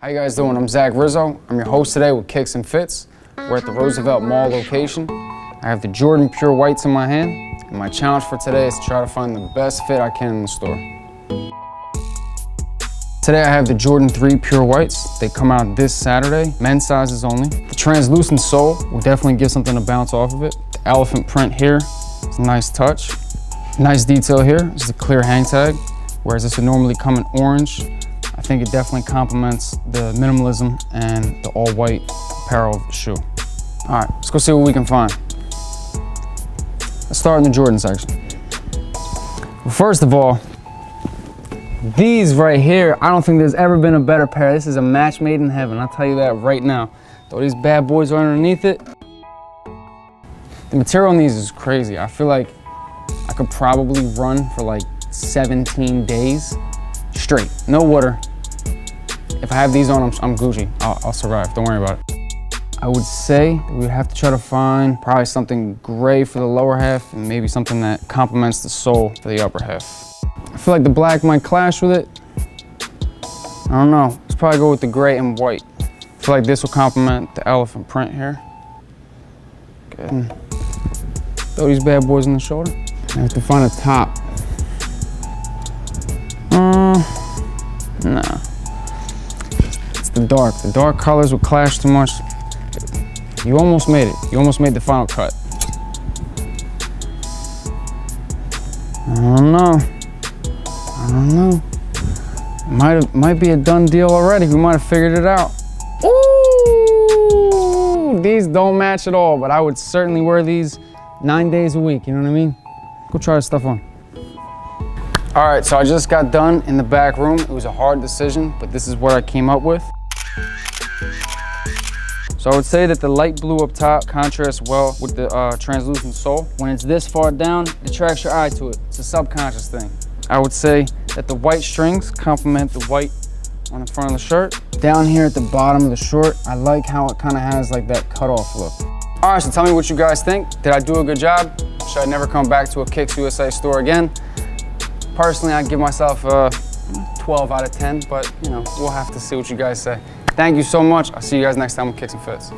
How you guys doing? I'm Zak Rizzo. I'm your host today with Kicks and Fits. We're at the Roosevelt Mall location. I have the Jordan Pure Whites in my hand, and my challenge for today is to try to find the best fit I can in the store. Today I have the Jordan 3 Pure Whites. They come out this Saturday, men's sizes only. The translucent sole will definitely give something to bounce off of it. The elephant print here is a nice touch. Nice detail here is the clear hang tag, whereas this would normally come in orange. I think it definitely complements the minimalism and the all-white apparel of the shoe. All right, let's go see what we can find. Let's start in the Jordan section. Well, first of all, these right here, I don't think there's ever been a better pair. This is a match made in heaven, I'll tell you that right now. Though these bad boys are underneath it, the material on these is crazy. I feel like I could probably run for like 17 days straight, no water. If I have these on, I'm Gucci. I'll survive, don't worry about it. I would say we would have to try to find probably something gray for the lower half and maybe something that complements the sole for the upper half. I feel like the black might clash with it. I don't know, let's probably go with the gray and white. I feel like this will complement the elephant print here. Good. Throw these bad boys in the shoulder. I have to find a top. Nah. It's the dark. The dark colors will clash too much. You almost made it. You almost made the final cut. I don't know. Might be a done deal already. We might have figured it out. Ooh, these don't match at all, but I would certainly wear these 9 days a week, you know what I mean? Go try this stuff on. All right, so I just got done in the back room. It was a hard decision, but this is what I came up with. So I would say that the light blue up top contrasts well with the translucent sole. When it's this far down, it attracts your eye to it. It's a subconscious thing. I would say that the white strings complement the white on the front of the shirt. Down here at the bottom of the short, I like how it kind of has like that cutoff look. All right, so tell me what you guys think. Did I do a good job? Should I never come back to a KicksUSA store again? Personally, I'd give myself a 12 out of 10, but you know, we'll have to see what you guys say. Thank you so much. I'll see you guys next time with Kicks and Fits.